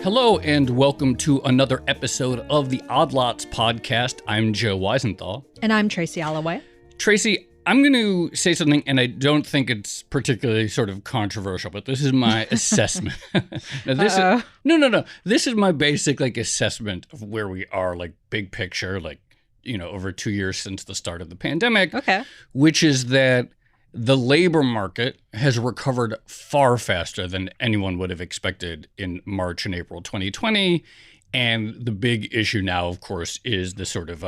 Hello and welcome to another episode of the Odd Lots podcast. I'm Joe Weisenthal. And I'm Tracy Alloway. Tracy, I'm going to say something, and I don't think it's particularly sort of controversial, but this is my assessment. This is my basic assessment of where we are, big picture, over 2 years since the start of the pandemic. Okay. Which is that the labor market has recovered far faster than anyone would have expected in March and April 2020. And the big issue now, of course, is the sort of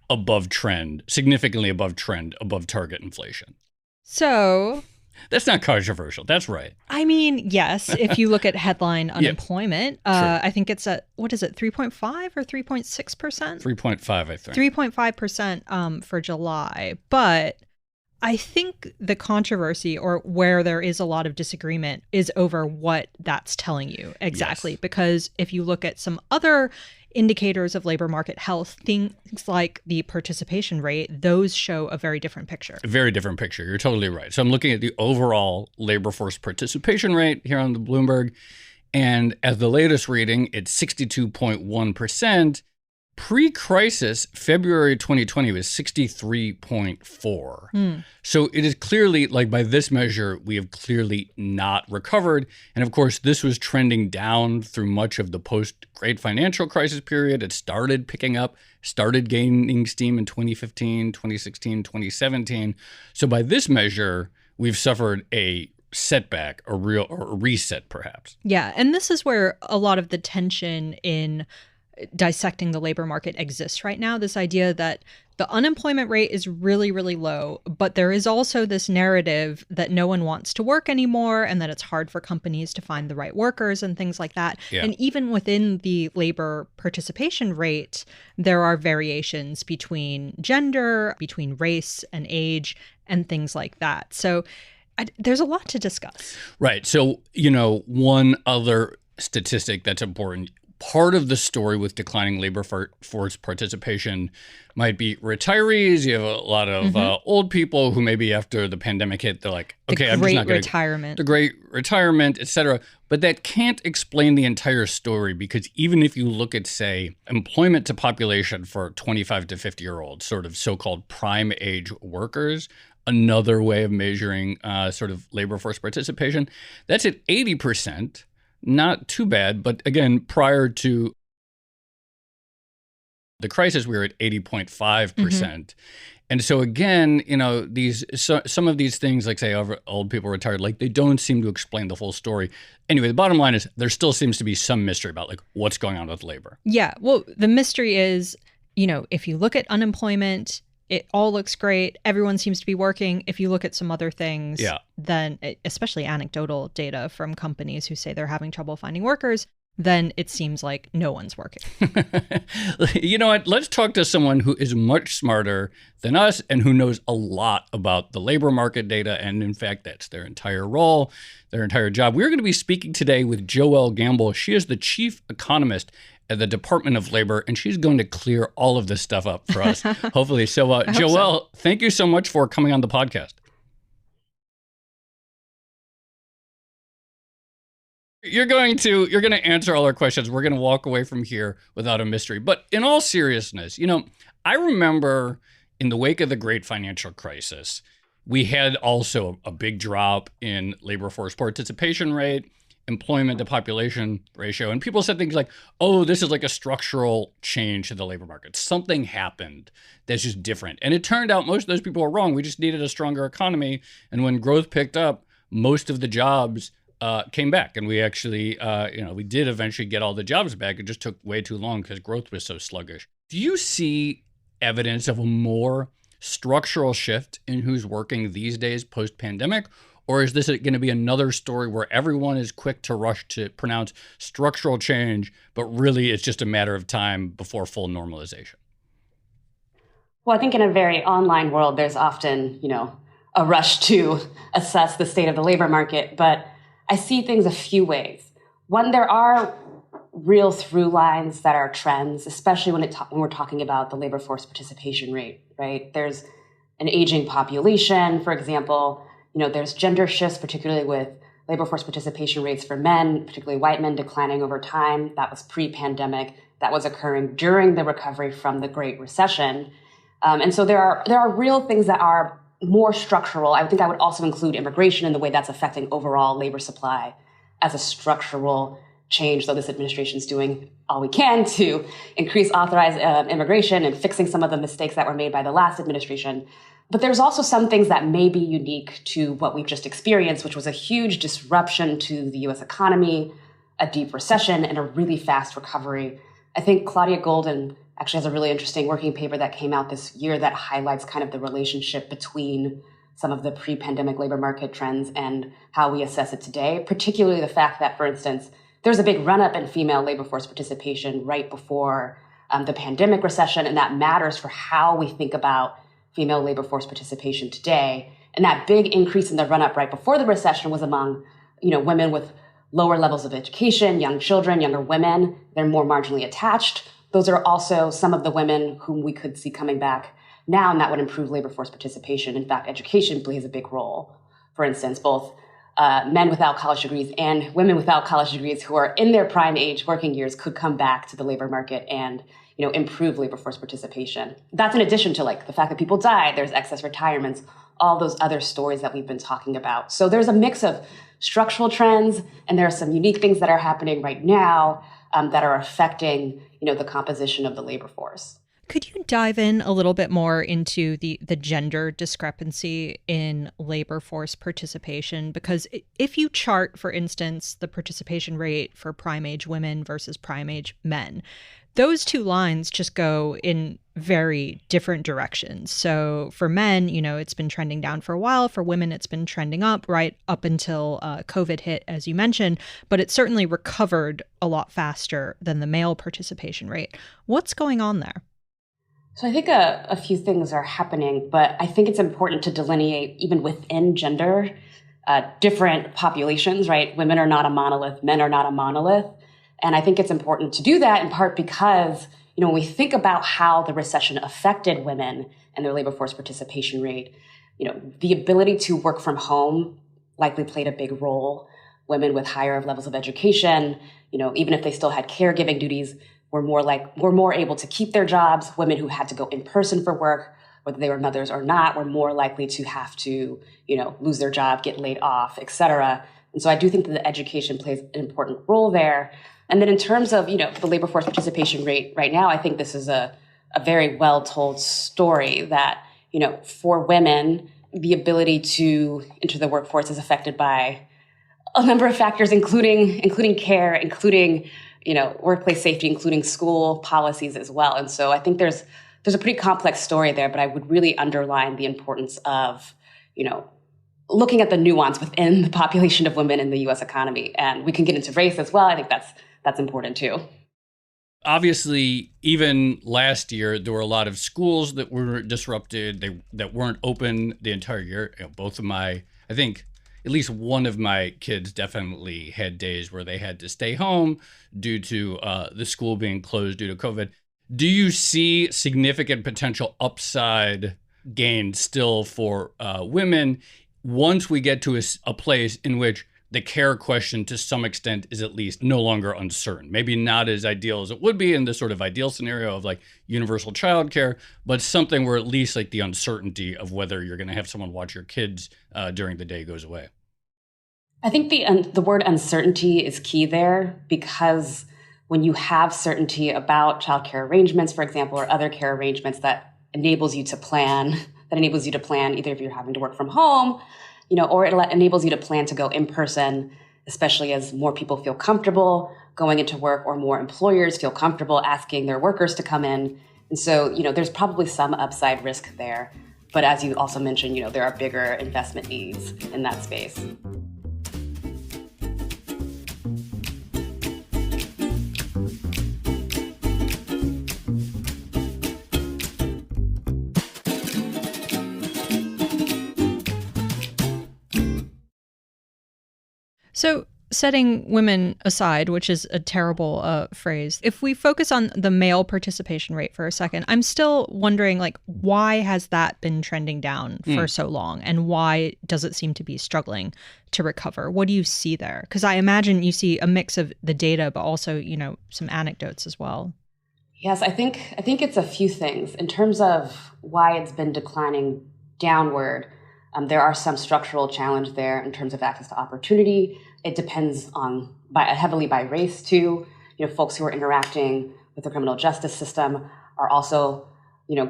above trend, significantly above trend, above target inflation. So that's not controversial. That's right. I mean, yes, if you look at headline unemployment, I think it's at, 3.5 or 3.6%? 3.5, I think. 3.5% for July. But I think the controversy, or where there is a lot of disagreement, is over what that's telling you exactly. Yes. Because if you look at some other indicators of labor market health, things like the participation rate, those show a very different picture. A very different picture. You're totally right. So I'm looking at the overall labor force participation rate here on the Bloomberg. And at the latest reading, it's 62.1%. Pre-crisis, February 2020 was 63.4. So it is clearly, by this measure, we have clearly not recovered. And of course, this was trending down through much of the post-Great Financial Crisis period. It started picking up, started gaining steam in 2015, 2016, 2017. So by this measure, we've suffered a setback, a reset, perhaps. Yeah, and this is where a lot of the tension in dissecting the labor market exists right now. This idea that the unemployment rate is really, really low, but there is also this narrative that no one wants to work anymore and that it's hard for companies to find the right workers and things like that. Yeah. And even within the labor participation rate, there are variations between gender, between race and age, and things like that. So there's a lot to discuss. Right. So, one other statistic that's important. Part of the story with declining labor force participation might be retirees. You have a lot of old people who maybe after the pandemic hit, they're like, okay, I'm just not going to... retirement. The great retirement, et cetera. But that can't explain the entire story, because even if you look at, say, employment to population for 25 to 50-year-olds, sort of so-called prime age workers, another way of measuring sort of labor force participation, that's at 80%. Not too bad, but again, prior to the crisis, we were at 80.5%. And so again, some of these things, say old people retired, they don't seem to explain the full story. Anyway, the bottom line is there still seems to be some mystery about what's going on with labor. Yeah, well, the mystery is, if you look at unemployment, it all looks great. Everyone seems to be working. If you look at some other things, then especially anecdotal data from companies who say they're having trouble finding workers, then it seems like no one's working. You know what? Let's talk to someone who is much smarter than us and who knows a lot about the labor market data. And in fact, that's their entire role, their entire job. We're going to be speaking today with Joelle Gamble. She is the chief economist at the Department of Labor, and she's going to clear all of this stuff up for us, hopefully. So, Joelle, thank you so much for coming on the podcast. You're going to answer all our questions. We're going to walk away from here without a mystery. But in all seriousness, I remember in the wake of the Great Financial Crisis, we had also a big drop in labor force participation rate, employment to population ratio. And people said things like, oh, this is a structural change to the labor market. Something happened that's just different. And it turned out most of those people were wrong. We just needed a stronger economy. And when growth picked up, most of the jobs came back. And we actually, we did eventually get all the jobs back. It just took way too long because growth was so sluggish. Do you see evidence of a more structural shift in who's working these days post-pandemic? Or is this going to be another story where everyone is quick to rush to pronounce structural change, but really it's just a matter of time before full normalization? Well, I think in a very online world, there's often, a rush to assess the state of the labor market. But I see things a few ways. One, there are real through lines that are trends, especially when we're talking about the labor force participation rate, right? There's an aging population, for example. There's gender shifts, particularly with labor force participation rates for men, particularly white men, declining over time. That was pre-pandemic. That was occurring during the recovery from the Great Recession. And so there are real things that are more structural. I think I would also include immigration and the way that's affecting overall labor supply as a structural change, though this administration is doing all we can to increase authorized immigration and fixing some of the mistakes that were made by the last administration. But there's also some things that may be unique to what we've just experienced, which was a huge disruption to the U.S. economy, a deep recession, and a really fast recovery. I think Claudia Golden actually has a really interesting working paper that came out this year that highlights kind of the relationship between some of the pre-pandemic labor market trends and how we assess it today, particularly the fact that, for instance, there's a big run-up in female labor force participation right before the pandemic recession, and that matters for how we think about female labor force participation today. And that big increase in the run-up right before the recession was among, women with lower levels of education, young children, younger women. They're more marginally attached. Those are also some of the women whom we could see coming back now, and that would improve labor force participation. In fact, education plays a big role. For instance, both men without college degrees and women without college degrees who are in their prime age working years could come back to the labor market and improve labor force participation. That's in addition to the fact that people died, there's excess retirements, all those other stories that we've been talking about. So there's a mix of structural trends, and there are some unique things that are happening right now that are affecting the composition of the labor force. Could you dive in a little bit more into the gender discrepancy in labor force participation? Because if you chart, for instance, the participation rate for prime age women versus prime age men, those two lines just go in very different directions. So for men, it's been trending down for a while. For women, it's been trending up right up until COVID hit, as you mentioned, but it certainly recovered a lot faster than the male participation rate. What's going on there? So I think a few things are happening, but I think it's important to delineate even within gender, different populations, right? Women are not a monolith, men are not a monolith. And I think it's important to do that in part because, when we think about how the recession affected women and their labor force participation rate, the ability to work from home likely played a big role. Women with higher levels of education, even if they still had caregiving duties, were more able to keep their jobs. Women who had to go in person for work, whether they were mothers or not, were more likely to have to, lose their job, get laid off, et cetera. And so I do think that the education plays an important role there. And then in terms of, the labor force participation rate right now, I think this is a very well-told story that, for women, the ability to enter the workforce is affected by a number of factors, including care, including workplace safety, including school policies as well. And so I think there's a pretty complex story there, but I would really underline the importance of, looking at the nuance within the population of women in the U.S. economy. And we can get into race as well. I think that's important too. Obviously, even last year, there were a lot of schools that were disrupted, that weren't open the entire year. I think at least one of my kids definitely had days where they had to stay home due to the school being closed due to COVID. Do you see significant potential upside gain still for women once we get to a place in which the care question to some extent is at least no longer uncertain? Maybe not as ideal as it would be in the sort of ideal scenario of universal childcare, but something where at least the uncertainty of whether you're going to have someone watch your kids during the day goes away. I think the word uncertainty is key there, because when you have certainty about childcare arrangements, for example, or other care arrangements, that enables you to plan either if you're having to work from home, or it enables you to plan to go in person, especially as more people feel comfortable going into work or more employers feel comfortable asking their workers to come in. And so, there's probably some upside risk there. But as you also mentioned, there are bigger investment needs in that space. So setting women aside, which is a terrible phrase, if we focus on the male participation rate for a second, I'm still wondering, like, why has that been trending down for so long? And why does it seem to be struggling to recover? What do you see there? Because I imagine you see a mix of the data, but also, some anecdotes as well. Yes, I think it's a few things. In terms of why it's been declining downward, there are some structural challenges there in terms of access to opportunity. It depends heavily by race too. Folks who are interacting with the criminal justice system are also,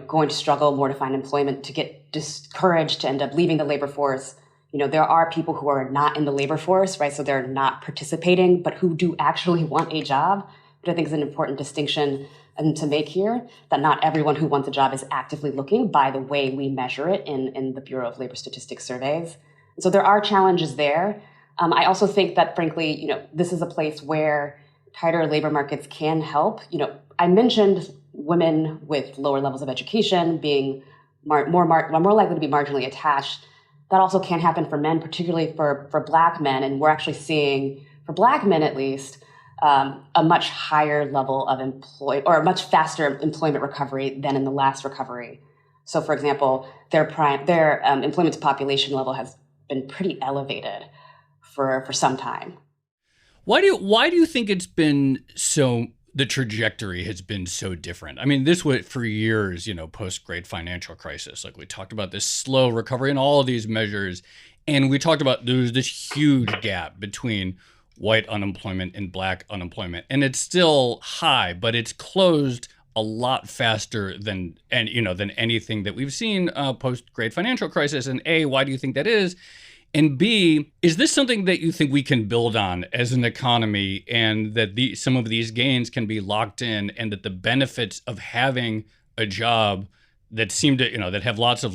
going to struggle more to find employment, to get discouraged to end up leaving the labor force. There are people who are not in the labor force, right? So they're not participating, but who do actually want a job, which I think is an important distinction to make here, that not everyone who wants a job is actively looking by the way we measure it in the Bureau of Labor Statistics surveys. And so there are challenges there. I also think that, frankly, this is a place where tighter labor markets can help. I mentioned women with lower levels of education being more likely to be marginally attached. That also can happen for men, particularly for Black men. And we're actually seeing, for Black men at least, a much higher level of a much faster employment recovery than in the last recovery. So, for example, their employment to population level has been pretty elevated for some time. Why do you think it's been so? The trajectory has been so different. I mean, this was for years, post Great Financial Crisis. Like, we talked about this slow recovery in all of these measures, and we talked about there's this huge gap between white unemployment and Black unemployment. And it's still high, but it's closed a lot faster than anything that we've seen post Great Financial Crisis. And A, why do you think that is? And B, is this something that you think we can build on as an economy, and that some of these gains can be locked in, and that the benefits of having a job that seem to, that have lots of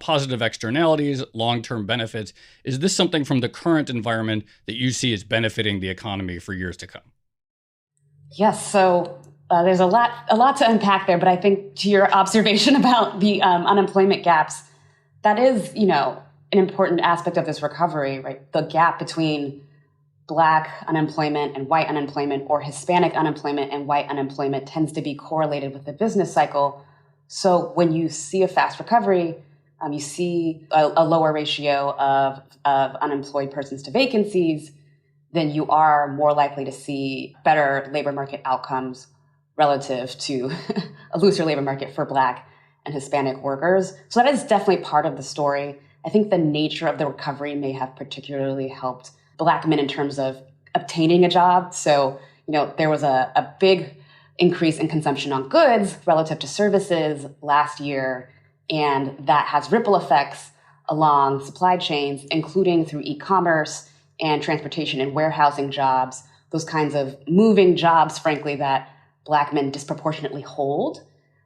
positive externalities, long-term benefits. Is this something from the current environment that you see as benefiting the economy for years to come? Yes. So there's a lot to unpack there, but I think to your observation about the unemployment gaps, that is, an important aspect of this recovery, right? The gap between Black unemployment and white unemployment, or Hispanic unemployment and white unemployment, tends to be correlated with the business cycle. So when you see a fast recovery, you see a lower ratio of unemployed persons to vacancies, then you are more likely to see better labor market outcomes relative to a looser labor market for Black and Hispanic workers. So that is definitely part of the story. I think the nature of the recovery may have particularly helped Black men in terms of obtaining a job. So, there was a big increase in consumption on goods relative to services last year, and that has ripple effects along supply chains, including through e-commerce and transportation and warehousing jobs, those kinds of moving jobs, frankly, that Black men disproportionately hold.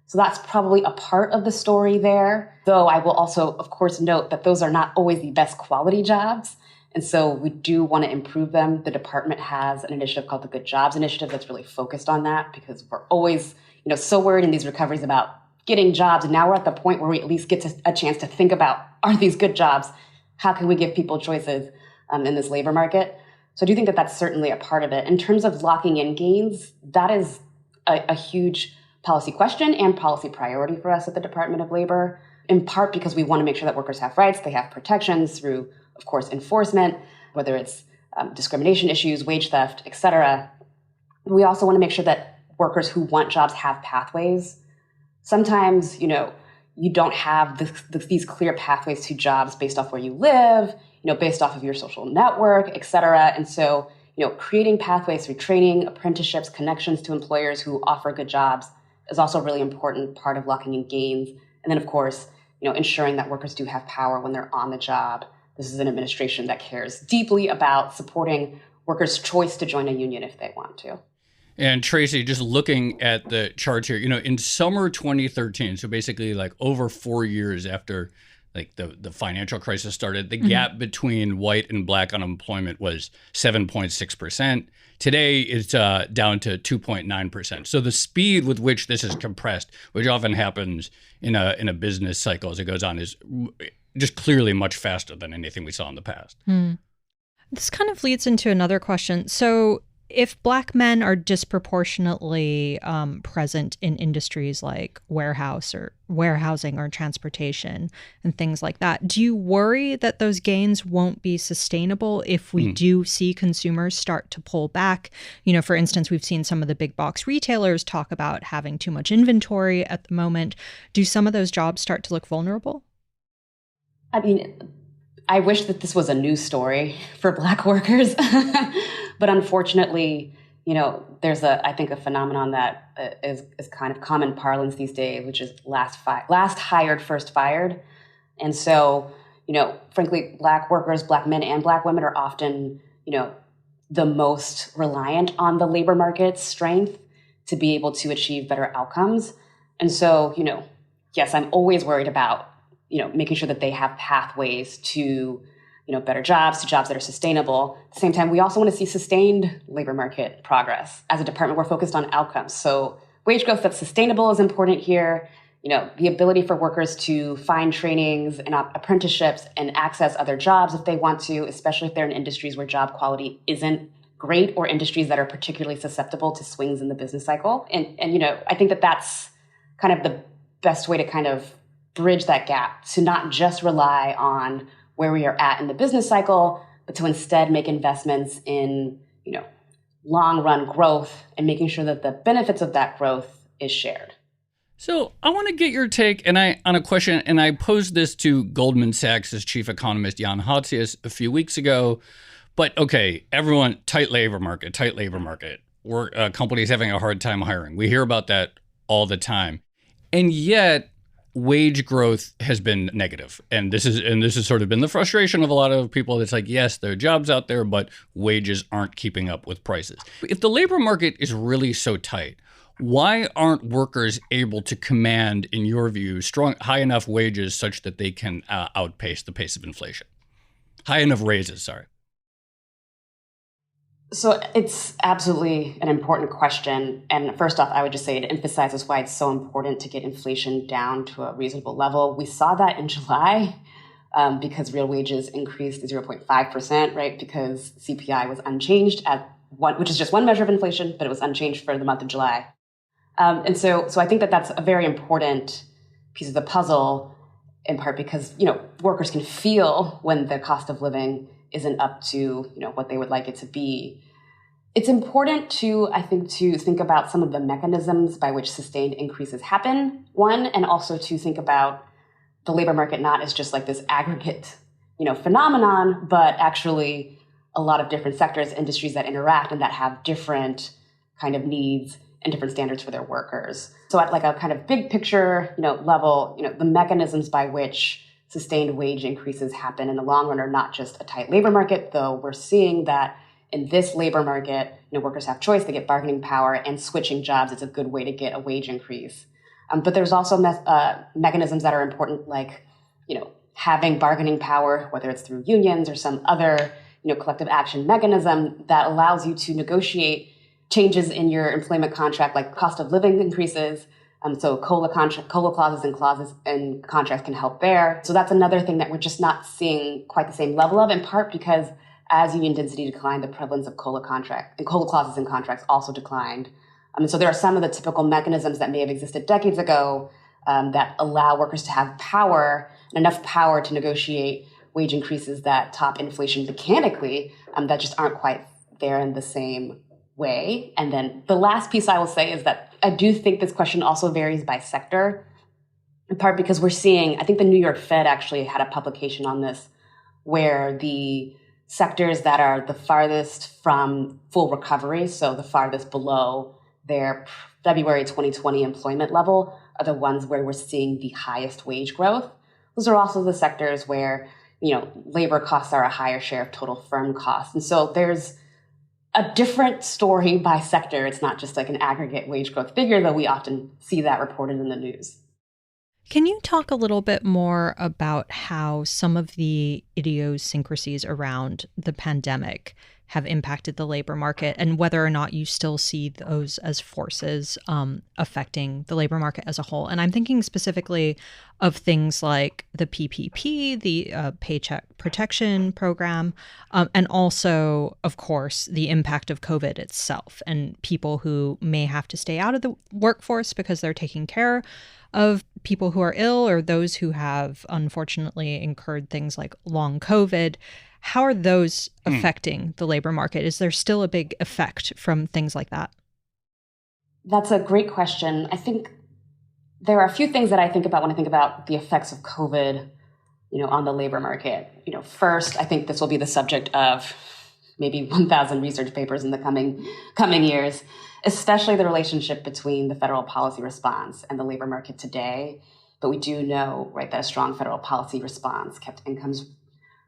So that's probably a part of the story there, though I will also, of course, note that those are not always the best quality jobs. And so we do want to improve them. The department has an initiative called the Good Jobs Initiative that's really focused on that, because we're always, so worried in these recoveries about getting jobs. And now we're at the point where we at least get a chance to think about, are these good jobs? How can we give people choices in this labor market? So I do think that that's certainly a part of it. In terms of locking in gains, that is a huge policy question and policy priority for us at the Department of Labor, in part because we want to make sure that workers have rights, they have protections through, of course, enforcement, whether it's discrimination issues, wage theft, et cetera. We also want to make sure that workers who want jobs have pathways. Sometimes, you don't have these clear pathways to jobs based off where you live, based off of your social network, et cetera. And so, creating pathways through training, apprenticeships, connections to employers who offer good jobs is also a really important part of locking in gains. And then, of course, ensuring that workers do have power when they're on the job. This is an administration that cares deeply about supporting workers' choice to join a union if they want to. And Tracy, just looking at the charts here, in summer 2013, so basically like over 4 years after like the financial crisis started, the gap between white and Black unemployment was 7.6%. Today, it's down to 2.9%. So the speed with which this is compressed, which often happens in a business cycle as it goes on, is just clearly much faster than anything we saw in the past. This kind of leads into another question. So, if Black men are disproportionately present in industries like warehousing or transportation and things like that, do you worry that those gains won't be sustainable if we do see consumers start to pull back? You know, for instance, we've seen some of the big box retailers talk about having too much inventory at the moment. Do some of those jobs start to look vulnerable? I mean, I wish that this was a news story for Black workers, but unfortunately, there's I think a phenomenon that is kind of common parlance these days, which is last hired, first fired. And so, frankly, Black workers, Black men and Black women are often, the most reliant on the labor market's strength to be able to achieve better outcomes. And so, yes, I'm always worried about making sure that they have pathways to, better jobs, to jobs that are sustainable. At the same time, we also want to see sustained labor market progress. As a department, we're focused on outcomes. So wage growth that's sustainable is important here. The ability for workers to find trainings and apprenticeships and access other jobs if they want to, especially if they're in industries where job quality isn't great or industries that are particularly susceptible to swings in the business cycle. And I think that that's kind of the best way to kind of bridge that gap, to not just rely on where we are at in the business cycle, but to instead make investments in, long run growth and making sure that the benefits of that growth is shared. So I want to get your take on a question, and I posed this to Goldman Sachs' chief economist, Jan Hatzius, a few weeks ago. But okay, everyone, tight labor market. Companies having a hard time hiring. We hear about that all the time. And yet, wage growth has been negative. And this has sort of been the frustration of a lot of people. It's like, yes, there are jobs out there, but wages aren't keeping up with prices. If the labor market is really so tight, why aren't workers able to command, in your view, high enough wages such that they can outpace the pace of inflation? High enough raises, sorry. So it's absolutely an important question. And first off, I would just say it emphasizes why it's so important to get inflation down to a reasonable level. We saw that in July because real wages increased 0.5%, right? Because CPI was unchanged which is just one measure of inflation, but it was unchanged for the month of July. And so I think that that's a very important piece of the puzzle, in part because, workers can feel when the cost of living isn't up to, what they would like it to be. It's important to think about some of the mechanisms by which sustained increases happen, one, and also to think about the labor market not as just like this aggregate, phenomenon, but actually a lot of different sectors, industries that interact and that have different kind of needs and different standards for their workers. So at like a kind of big picture, level, the mechanisms by which sustained wage increases happen in the long run are not just a tight labor market, though we're seeing that in this labor market, workers have choice, they get bargaining power, and switching jobs is a good way to get a wage increase. But there's also mechanisms that are important, like, having bargaining power, whether it's through unions or some other, collective action mechanism that allows you to negotiate changes in your employment contract, like cost of living increases. So COLA clauses and contracts can help there. So that's another thing that we're just not seeing quite the same level of, in part because as union density declined, the prevalence of COLA clauses and contracts also declined. So there are some of the typical mechanisms that may have existed decades ago that allow workers to have power, enough power to negotiate wage increases that top inflation mechanically, that just aren't quite there in the same way. And then the last piece I will say is that I do think this question also varies by sector, in part because we're seeing, I think the New York Fed actually had a publication on this, where the sectors that are the farthest from full recovery, so the farthest below their February 2020 employment level, are the ones where we're seeing the highest wage growth. Those are also the sectors where, labor costs are a higher share of total firm costs. And so there's a different story by sector. It's not just like an aggregate wage growth figure, though we often see that reported in the news. Can you talk a little bit more about how some of the idiosyncrasies around the pandemic have impacted the labor market and whether or not you still see those as forces affecting the labor market as a whole? And I'm thinking specifically of things like the PPP, the Paycheck Protection Program, and also, of course, the impact of COVID itself and people who may have to stay out of the workforce because they're taking care of people who are ill or those who have unfortunately incurred things like long COVID. How are those affecting the labor market? Is there still a big effect from things like that? That's a great question. I think there are a few things that I think about when I think about the effects of COVID, on the labor market. First, I think this will be the subject of maybe 1,000 research papers in the coming years, especially the relationship between the federal policy response and the labor market today. But we do know, right, that a strong federal policy response kept incomes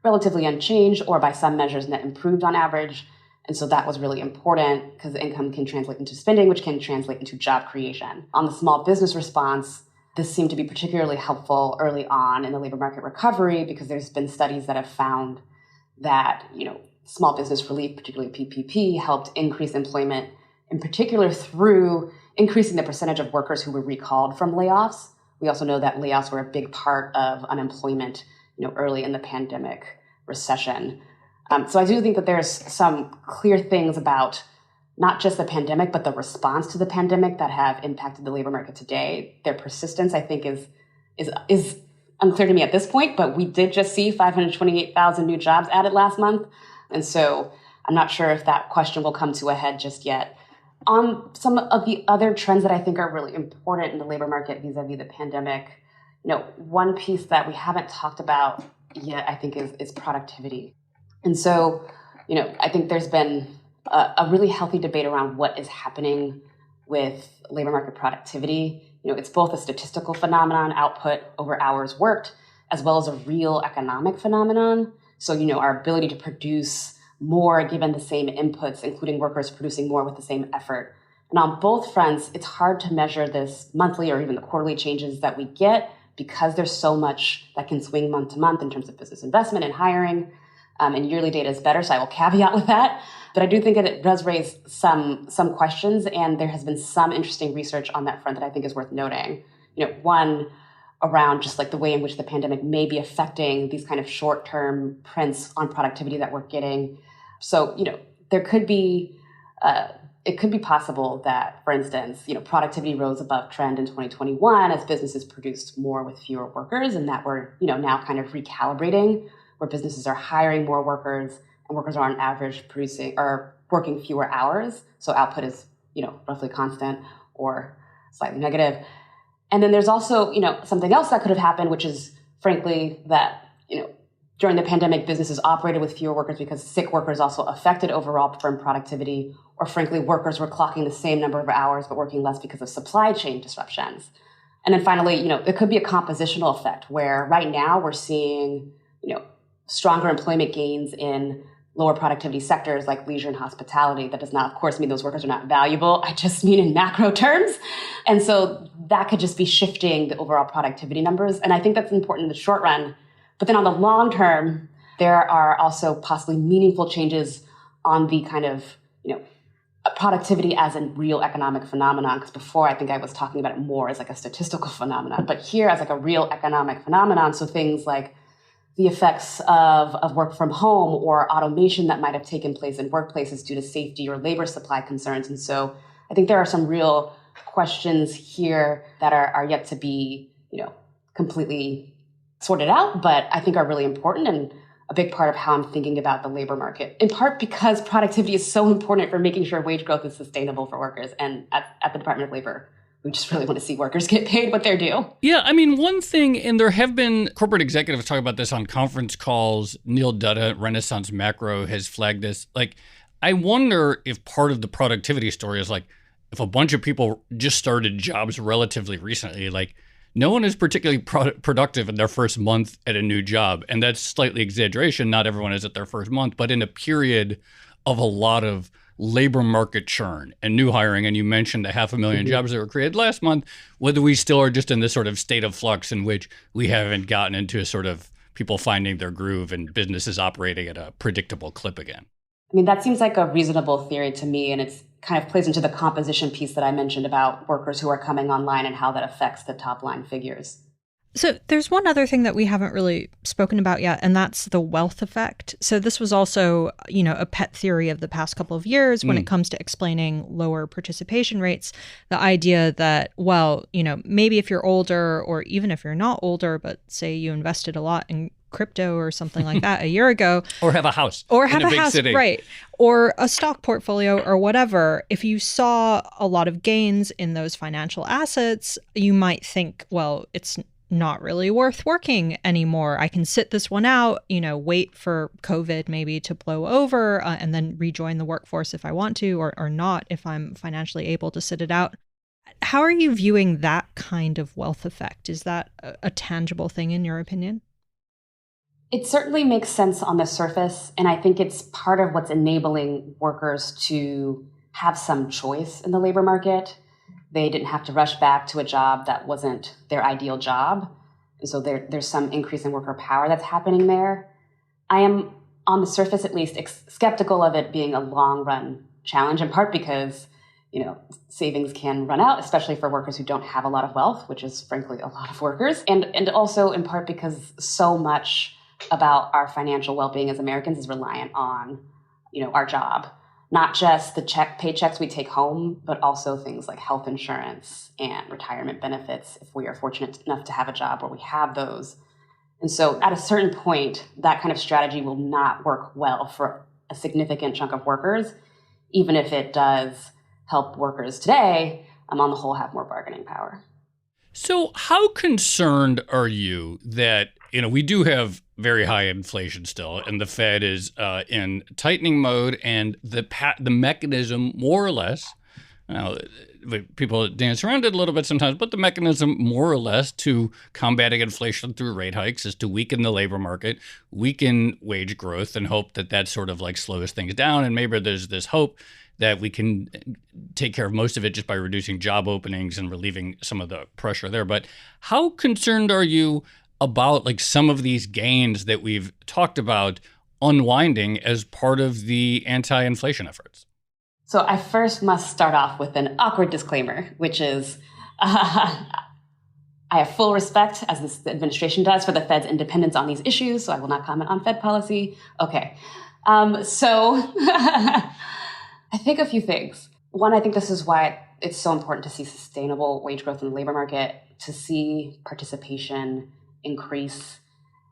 relatively unchanged or by some measures net improved on average. And so that was really important because income can translate into spending, which can translate into job creation. On the small business response, this seemed to be particularly helpful early on in the labor market recovery because there's been studies that have found that, small business relief, particularly PPP, helped increase employment, in particular through increasing the percentage of workers who were recalled from layoffs. We also know that layoffs were a big part of unemployment, early in the pandemic recession. So I do think that there's some clear things about not just the pandemic, but the response to the pandemic that have impacted the labor market today. Their persistence, I think, is unclear to me at this point, but we did just see 528,000 new jobs added last month. And so I'm not sure if that question will come to a head just yet. On some of the other trends that I think are really important in the labor market vis-a-vis the pandemic, one piece that we haven't talked about yet, I think, is productivity. And so, I think there's been a really healthy debate around what is happening with labor market productivity. It's both a statistical phenomenon, output over hours worked, as well as a real economic phenomenon. So, our ability to produce more given the same inputs, including workers producing more with the same effort. And on both fronts, it's hard to measure this monthly or even the quarterly changes that we get because there's so much that can swing month to month in terms of business investment and hiring. And yearly data is better, so I will caveat with that. But I do think that it does raise some questions, and there has been some interesting research on that front that I think is worth noting. One around just like the way in which the pandemic may be affecting these kind of short-term prints on productivity that we're getting. So, there could be, it could be possible that, for instance, productivity rose above trend in 2021 as businesses produced more with fewer workers, and that we're, now kind of recalibrating where businesses are hiring more workers and workers are on average producing or working fewer hours. So output is, roughly constant or slightly negative. And then there's also, something else that could have happened, which is frankly that, during the pandemic, businesses operated with fewer workers because sick workers also affected overall firm productivity, or frankly, workers were clocking the same number of hours but working less because of supply chain disruptions. And then finally, there could be a compositional effect where right now we're seeing, stronger employment gains in lower productivity sectors like leisure and hospitality. That does not, of course, mean those workers are not valuable. I just mean in macro terms. And so that could just be shifting the overall productivity numbers. And I think that's important in the short run. But then on the long term, there are also possibly meaningful changes on the kind of, productivity as a real economic phenomenon. Because before, I think I was talking about it more as like a statistical phenomenon, but here as like a real economic phenomenon. So things like the effects of work from home or automation that might have taken place in workplaces due to safety or labor supply concerns. And so I think there are some real questions here that are yet to be, completely sorted out, but I think are really important and a big part of how I'm thinking about the labor market, in part because productivity is so important for making sure wage growth is sustainable for workers. And at the Department of Labor, we just really want to see workers get paid what they're due. Yeah, I mean, one thing, and there have been corporate executives talk about this on conference calls. Neil Dutta at Renaissance Macro has flagged this. Like, I wonder if part of the productivity story is like, if a bunch of people just started jobs relatively recently, like no one is particularly productive in their first month at a new job. And that's slightly exaggeration. Not everyone is at their first month, but in a period of a lot of labor market churn and new hiring, and you mentioned 500,000 jobs that were created last month, whether we still are just in this sort of state of flux in which we haven't gotten into a sort of people finding their groove and businesses operating at a predictable clip again. I mean, that seems like a reasonable theory to me, and it's kind of plays into the composition piece that I mentioned about workers who are coming online and how that affects the top line figures. So there's one other thing that we haven't really spoken about yet, and that's the wealth effect. So this was also, a pet theory of the past couple of years when it comes to explaining lower participation rates. The idea that, well, maybe if you're older, or even if you're not older, but say you invested a lot in crypto or something like that a year ago. Or have a house. Or have in a a big house, city. right. Or a stock portfolio or whatever. If you saw a lot of gains in those financial assets, you might think, well, it's not really worth working anymore. I can sit this one out, wait for COVID maybe to blow over and then rejoin the workforce if I want to, or not if I'm financially able to sit it out. How are you viewing that kind of wealth effect? Is that a tangible thing in your opinion? It certainly makes sense on the surface, and I think it's part of what's enabling workers to have some choice in the labor market. They didn't have to rush back to a job that wasn't their ideal job. And so there's some increase in worker power that's happening there. I am, on the surface at least, skeptical of it being a long-run challenge, in part because, savings can run out, especially for workers who don't have a lot of wealth, which is frankly a lot of workers. And also in part because so much about our financial well-being as Americans is reliant on, our job. Not just the paychecks we take home, but also things like health insurance and retirement benefits if we are fortunate enough to have a job where we have those. And so at a certain point, that kind of strategy will not work well for a significant chunk of workers, even if it does help workers today, on the whole, have more bargaining power. So how concerned are you that, we do have very high inflation still, and the Fed is in tightening mode, and the mechanism, more or less, people dance around it a little bit sometimes, but the mechanism, more or less, to combating inflation through rate hikes is to weaken the labor market, weaken wage growth, and hope that sort of like slows things down. And maybe there's this hope that we can take care of most of it just by reducing job openings and relieving some of the pressure there. But how concerned are you about like some of these gains that we've talked about unwinding as part of the anti-inflation efforts? So I first must start off with an awkward disclaimer, which is I have full respect, as this administration does, for the Fed's independence on these issues, so I will not comment on Fed policy. Okay. So I think a few things. One, I think this is why it's so important to see sustainable wage growth in the labor market, to see participation increase,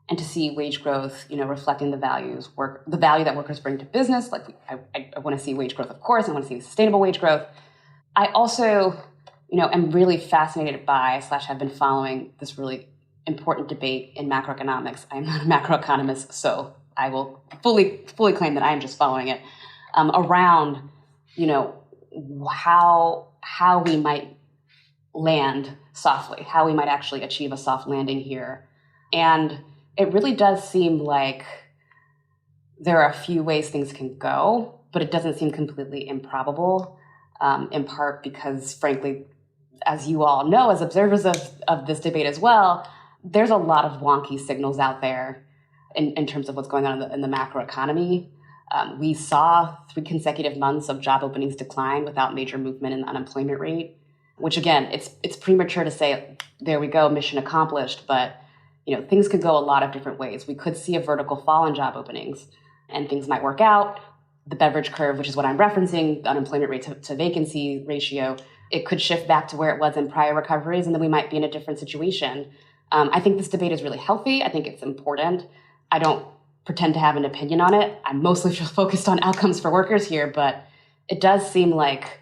and to see wage growth, reflecting the value that workers bring to business. Like I want to see wage growth, of course. I want to see sustainable wage growth. I also, am really fascinated by / have been following this really important debate in macroeconomics. I'm not a macroeconomist, so I will fully claim that I am just following it around, how we might land softly, how we might actually achieve a soft landing here. And it really does seem like there are a few ways things can go, but it doesn't seem completely improbable, in part because, frankly, as you all know, as observers of this debate as well, there's a lot of wonky signals out there in terms of what's going on in the macroeconomy. We saw 3 consecutive months of job openings decline without major movement in the unemployment rate, which again, it's premature to say, there we go, mission accomplished, but things could go a lot of different ways. We could see a vertical fall in job openings and things might work out. The Beveridge curve, which is what I'm referencing, the unemployment rate to vacancy ratio, it could shift back to where it was in prior recoveries, and then we might be in a different situation. I think this debate is really healthy. I think it's important. I don't pretend to have an opinion on it. I'm mostly just focused on outcomes for workers here, but it does seem like,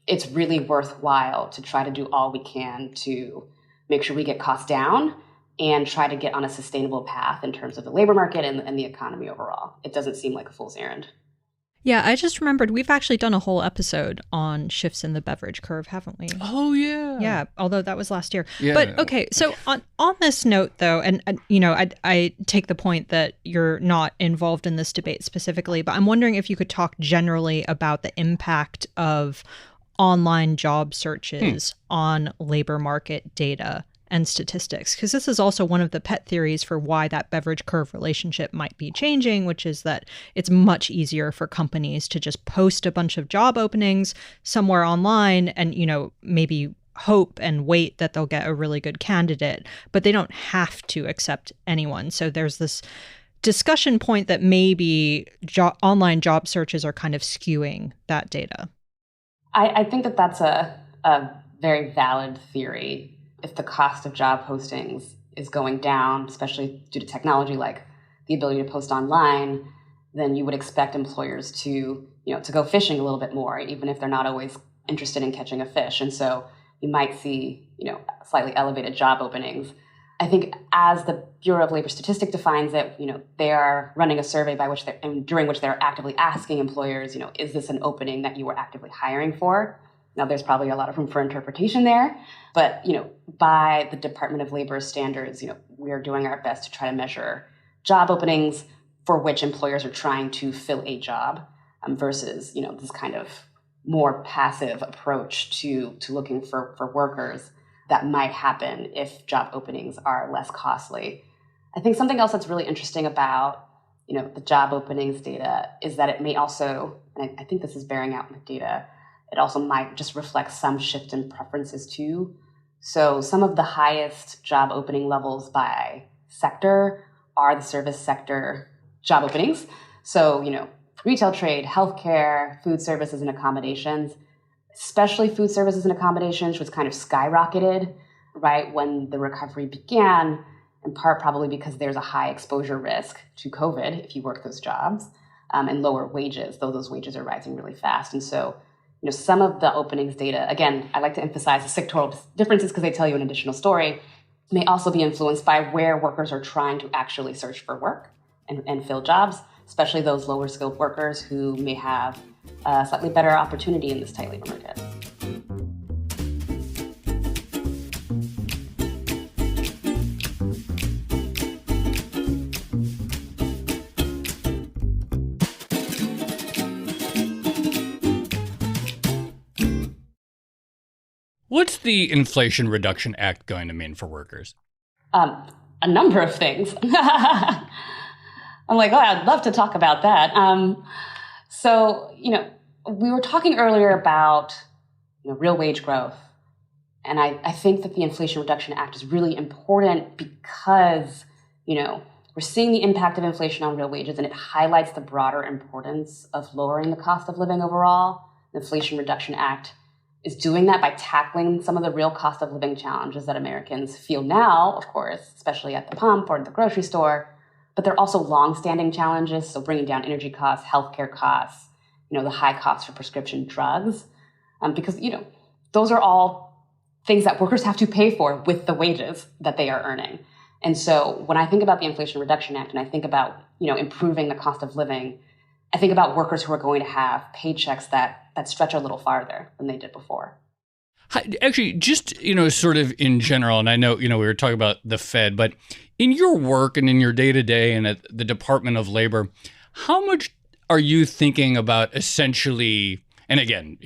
it's really worthwhile to try to do all we can to make sure we get costs down and try to get on a sustainable path in terms of the labor market and the economy overall. It doesn't seem like a fool's errand. Yeah, I just remembered we've actually done a whole episode on shifts in the beverage curve, haven't we? Oh, yeah. Yeah, although that was last year. Yeah. But okay, so on this note, though, and you know, I take the point that you're not involved in this debate specifically, but I'm wondering if you could talk generally about the impact of online job searches on labor market data and statistics, because this is also one of the pet theories for why that beverage curve relationship might be changing, which is that it's much easier for companies to just post a bunch of job openings somewhere online and, you know, maybe hope and wait that they'll get a really good candidate, but they don't have to accept anyone. So there's this discussion point that maybe online job searches are kind of skewing that data. I think that that's a very valid theory. If the cost of job postings is going down, especially due to technology like the ability to post online, then you would expect employers to go fishing a little bit more, even if they're not always interested in catching a fish. And so you might see, slightly elevated job openings. I think as the Bureau of Labor Statistics defines it, they are running a survey during which they're actively asking employers, is this an opening that you were actively hiring for? Now, there's probably a lot of room for interpretation there, but, by the Department of Labor standards, we are doing our best to try to measure job openings for which employers are trying to fill a job versus, this kind of more passive approach to looking for workers that might happen if job openings are less costly. I think something else that's really interesting about, the job openings data is that it may also, and I think this is bearing out in the data, it also might just reflect some shift in preferences too. So some of the highest job opening levels by sector are the service sector job openings. So, retail trade, healthcare, food services and accommodations, especially food services and accommodations, was kind of skyrocketed right when the recovery began, in part probably because there's a high exposure risk to COVID if you work those jobs, and lower wages, though those wages are rising really fast. And so, some of the openings data, again, I like to emphasize the sectoral differences because they tell you an additional story, may also be influenced by where workers are trying to actually search for work and fill jobs, especially those lower skilled workers who may have a slightly better opportunity in this tight labor market. What's the Inflation Reduction Act going to mean for workers? A number of things. I'm like, I'd love to talk about that. So, we were talking earlier about real wage growth. And I think that the Inflation Reduction Act is really important because, we're seeing the impact of inflation on real wages, and it highlights the broader importance of lowering the cost of living overall. The Inflation Reduction Act is doing that by tackling some of the real cost of living challenges that Americans feel now, of course, especially at the pump or at the grocery store. But they're also longstanding challenges, so bringing down energy costs, healthcare costs, the high costs for prescription drugs, because, those are all things that workers have to pay for with the wages that they are earning. And so when I think about the Inflation Reduction Act and I think about, improving the cost of living, I think about workers who are going to have paychecks that stretch a little farther than they did before. Actually, just, sort of in general, and I know, we were talking about the Fed, but in your work and in your day-to-day and at the Department of Labor, how much are you thinking about essentially, and again,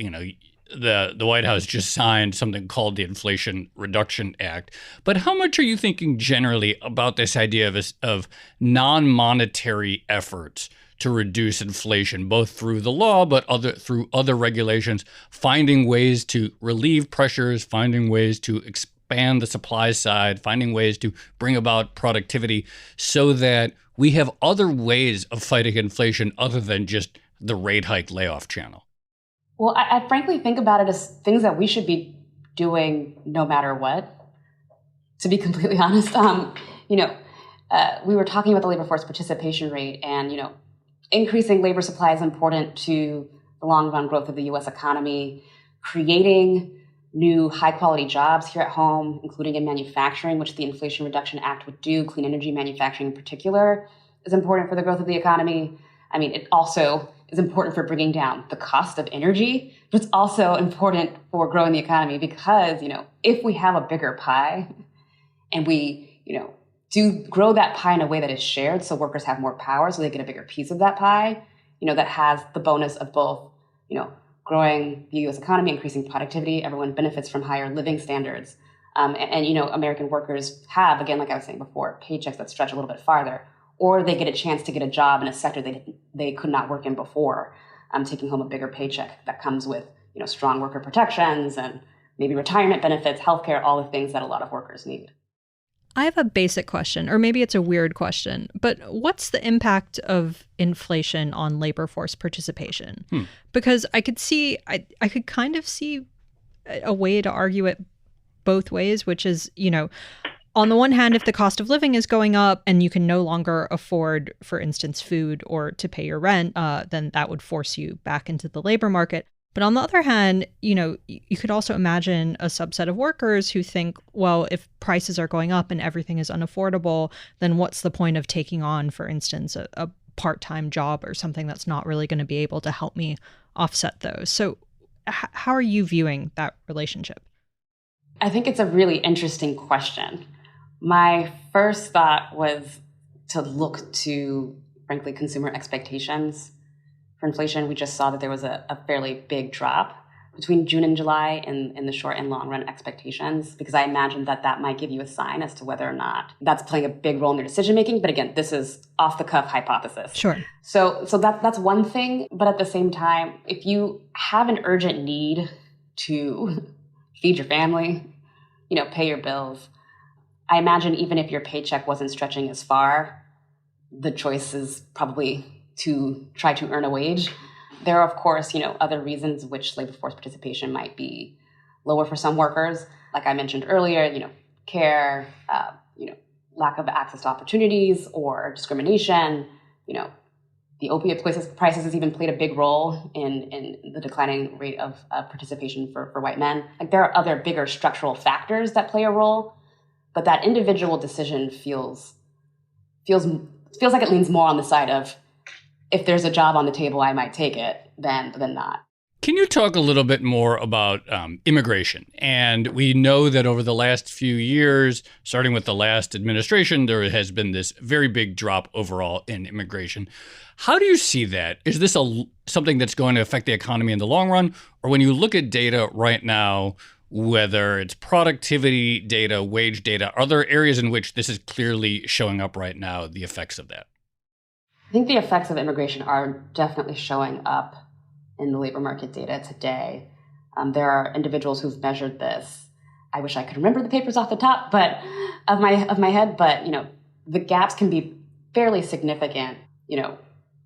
the White House just signed something called the Inflation Reduction Act, but how much are you thinking generally about this idea of non-monetary efforts to reduce inflation, both through the law, but through other regulations, finding ways to relieve pressures, finding ways to expand the supply side, finding ways to bring about productivity so that we have other ways of fighting inflation other than just the rate hike layoff channel? Well, I frankly think about it as things that we should be doing no matter what, to be completely honest. We were talking about the labor force participation rate and, increasing labor supply is important to the long-run growth of the U.S. economy. Creating new high-quality jobs here at home, including in manufacturing, which the Inflation Reduction Act would do, clean energy manufacturing in particular, is important for the growth of the economy. I mean, it also is important for bringing down the cost of energy, but it's also important for growing the economy because, if we have a bigger pie and we, do grow that pie in a way that is shared so workers have more power so they get a bigger piece of that pie, that has the bonus of both, growing the U.S. economy, increasing productivity, everyone benefits from higher living standards. American workers have, again, like I was saying before, paychecks that stretch a little bit farther, or they get a chance to get a job in a sector they could not work in before, taking home a bigger paycheck that comes with, strong worker protections and maybe retirement benefits, healthcare, all the things that a lot of workers need. I have a basic question, or maybe it's a weird question, but what's the impact of inflation on labor force participation? Because I could kind of see a way to argue it both ways, which is, on the one hand, if the cost of living is going up and you can no longer afford, for instance, food or to pay your rent, then that would force you back into the labor market. But on the other hand, you could also imagine a subset of workers who think, well, if prices are going up and everything is unaffordable, then what's the point of taking on, for instance, a part-time job or something that's not really going to be able to help me offset those? So how are you viewing that relationship? I think it's a really interesting question. My first thought was to look to, frankly, consumer expectations for inflation. We just saw that there was a fairly big drop between June and July in the short and long run expectations, because I imagine that might give you a sign as to whether or not that's playing a big role in your decision making. But again, this is off the cuff hypothesis. Sure. So that's one thing. But at the same time, if you have an urgent need to feed your family, pay your bills, I imagine even if your paycheck wasn't stretching as far, the choice is probably to try to earn a wage. There are, of course, other reasons which labor force participation might be lower for some workers. Like I mentioned earlier, care, lack of access to opportunities or discrimination. The opiate prices has even played a big role in the declining rate of participation for white men. Like there are other bigger structural factors that play a role, but that individual decision feels like it leans more on the side of, if there's a job on the table, I might take it than not. Can you talk a little bit more about immigration? And we know that over the last few years, starting with the last administration, there has been this very big drop overall in immigration. How do you see that? Is this something that's going to affect the economy in the long run? Or when you look at data right now, whether it's productivity data, wage data, are there areas in which this is clearly showing up right now, the effects of that? I think the effects of immigration are definitely showing up in the labor market data today. There are individuals who've measured this. I wish I could remember the papers off the top, but of my head. But the gaps can be fairly significant.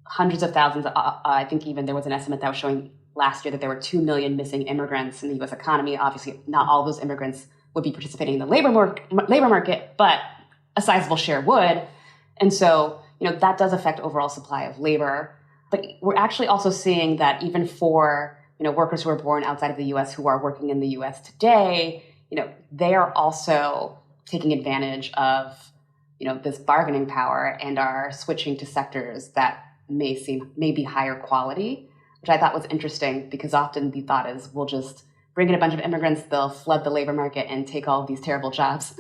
Hundreds of thousands. I think even there was an estimate that was showing last year that there were 2 million missing immigrants in the U.S. economy. Obviously, not all those immigrants would be participating in the labor market, but a sizable share would, and so. That does affect overall supply of labor. But we're actually also seeing that even for, workers who are born outside of the U.S. who are working in the U.S. today, they are also taking advantage of, this bargaining power and are switching to sectors that may be higher quality, which I thought was interesting because often the thought is we'll just bring in a bunch of immigrants, they'll flood the labor market and take all of these terrible jobs.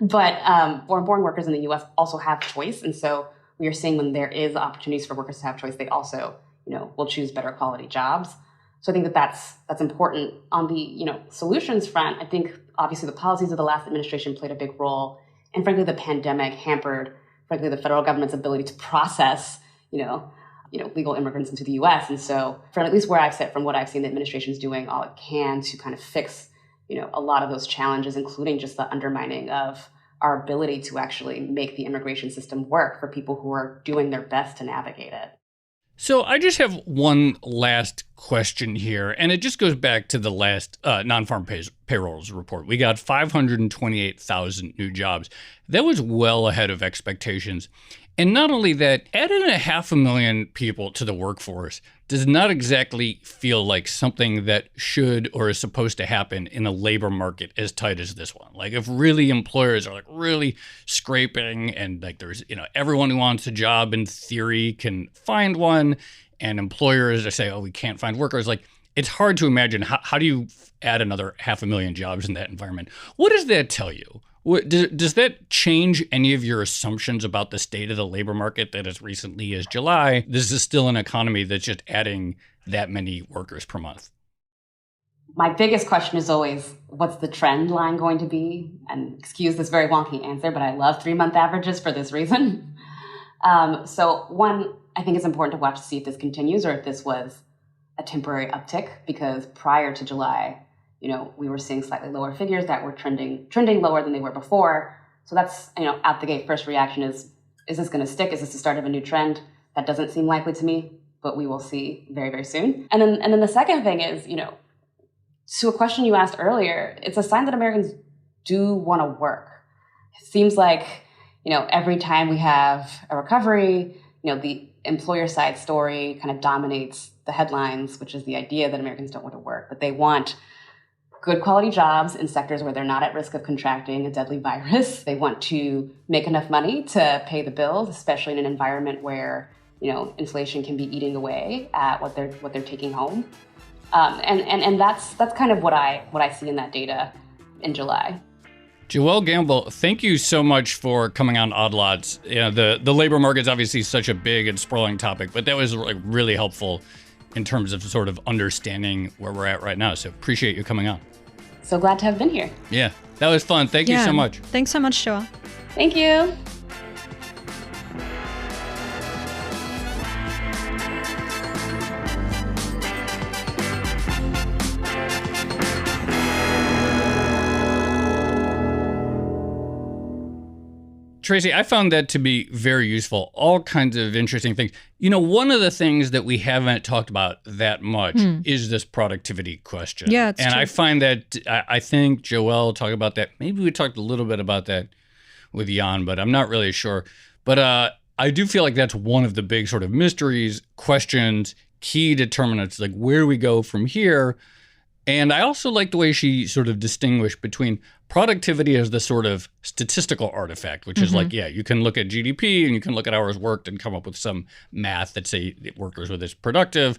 But foreign-born workers in the U.S. also have choice. And so we are seeing when there is opportunities for workers to have choice, they also, will choose better quality jobs. So I think that's important. On the, solutions front, I think obviously the policies of the last administration played a big role. And frankly, the pandemic hampered, frankly, the federal government's ability to process, legal immigrants into the U.S. And so from at least where I've sit, from what I've seen, the administration's doing all it can to kind of fix, a lot of those challenges, including just the undermining of our ability to actually make the immigration system work for people who are doing their best to navigate it. So I just have one last question here, and it just goes back to the last NonFarm Payrolls report. We got 528,000 new jobs. That was well ahead of expectations. And not only that, adding 500,000 people to the workforce does not exactly feel like something that should or is supposed to happen in a labor market as tight as this one. Like if really employers are like really scraping and like there's, everyone who wants a job in theory can find one and employers are saying, oh, we can't find workers. Like, it's hard to imagine how do you add another 500,000 jobs in that environment? What does that tell you? Does that change any of your assumptions about the state of the labor market that as recently as July, this is still an economy that's just adding that many workers per month? My biggest question is always, what's the trend line going to be? And excuse this very wonky answer, but I love 3-month averages for this reason. So one, I think it's important to watch to see if this continues or if this was a temporary uptick, because prior to July, we were seeing slightly lower figures that were trending lower than they were before. So that's, out the gate, first reaction is this going to stick? Is this the start of a new trend? That doesn't seem likely to me, but we will see very, very soon. And then the second thing is, to a question you asked earlier, it's a sign that Americans do want to work. It seems like, every time we have a recovery, the employer side story kind of dominates the headlines, which is the idea that Americans don't want to work, but they want good quality jobs in sectors where they're not at risk of contracting a deadly virus. They want to make enough money to pay the bills, especially in an environment where, inflation can be eating away at what they're taking home. And that's kind of what I see in that data in July. Joelle Gamble, thank you so much for coming on Odd Lots. The labor market is obviously such a big and sprawling topic, but that was really helpful in terms of sort of understanding where we're at right now. So appreciate you coming on. So glad to have been here. Yeah, that was fun. Thank you so much. Thanks so much, Joelle. Thank you. Tracy, I found that to be very useful. All kinds of interesting things. One of the things that we haven't talked about that much is this productivity question. Yeah, it's true. I find that, I think Joelle talked about that. Maybe we talked a little bit about that with Jan, but I'm not really sure. But I do feel like that's one of the big sort of mysteries, questions, key determinants, like where we go from here. And I also like the way she sort of distinguished between productivity as the sort of statistical artifact, which is like, you can look at GDP and you can look at hours worked and come up with some math that say workers were this productive.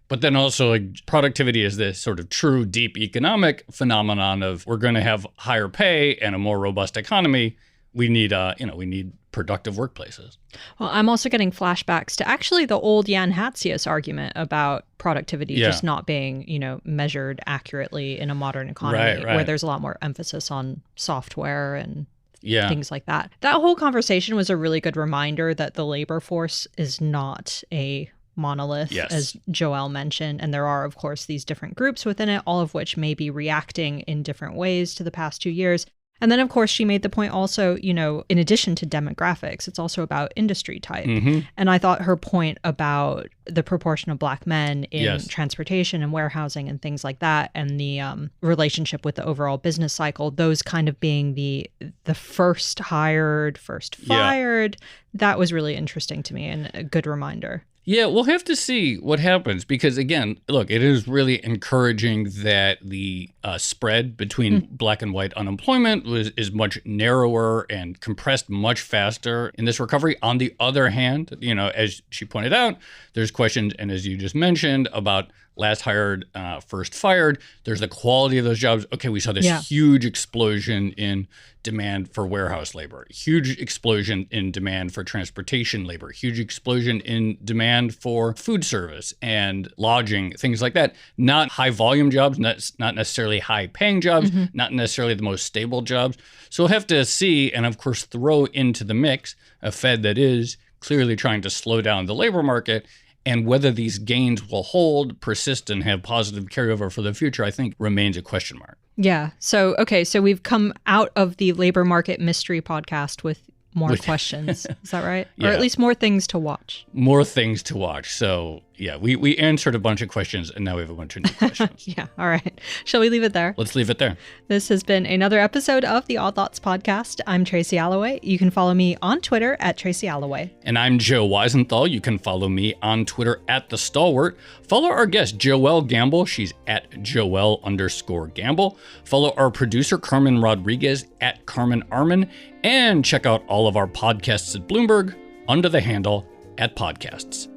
But then also like productivity is this sort of true, deep economic phenomenon of we're going to have higher pay and a more robust economy. We need, we need productive workplaces. Well, I'm also getting flashbacks to actually the old Jan Hatzius argument about productivity just not being, measured accurately in a modern economy, where there's a lot more emphasis on software and things like that. That whole conversation was a really good reminder that the labor force is not a monolith, as Joelle mentioned. And there are, of course, these different groups within it, all of which may be reacting in different ways to the past 2 years. And then, of course, she made the point also, in addition to demographics, it's also about industry type. And I thought her point about the proportion of Black men in transportation and warehousing and things like that, and the relationship with the overall business cycle, those kind of being the first hired, first fired, that was really interesting to me and a good reminder. Yeah, we'll have to see what happens because, again, look, it is really encouraging that the spread between Black and white unemployment is much narrower and compressed much faster in this recovery. On the other hand, as she pointed out, there's questions, and as you just mentioned, about last hired, first fired. There's the quality of those jobs. Okay, we saw this huge explosion in demand for warehouse labor, huge explosion in demand for transportation labor, huge explosion in demand for food service and lodging, things like that. Not high volume jobs, not necessarily high paying jobs, not necessarily the most stable jobs. So we'll have to see, and of course throw into the mix a Fed that is clearly trying to slow down the labor market. And whether these gains will hold, persist, and have positive carryover for the future, I think remains a question mark. Yeah. So we've come out of the labor market mystery podcast with more questions. Is that right? Or at least more things to watch. More things to watch. So we answered a bunch of questions and now we have a bunch of new questions. All right. Shall we leave it there? Let's leave it there. This has been another episode of the Odd Lots podcast. I'm Tracy Alloway. You can follow me on Twitter at Tracy Alloway. And I'm Joe Weisenthal. You can follow me on Twitter at The Stalwart. Follow our guest, Joelle Gamble. She's at Joelle_Gamble. Follow our producer, Carmen Rodriguez, at Carmen Armin. And check out all of our podcasts at Bloomberg under the handle @podcasts.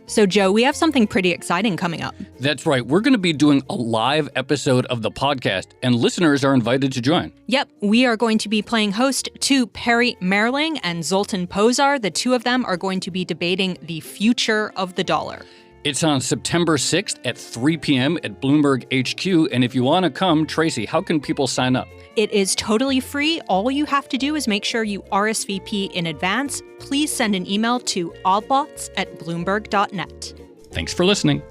So, Joe, we have something pretty exciting coming up. That's right. We're going to be doing a live episode of the podcast, and listeners are invited to join. Yep, we are going to be playing host to Perry Merling and Zoltan Pozar. The two of them are going to be debating the future of the dollar. It's on September 6th at 3 p.m. at Bloomberg HQ. And if you want to come, Tracy, how can people sign up? It is totally free. All you have to do is make sure you RSVP in advance. Please send an email to oddlots@bloomberg.net. Thanks for listening.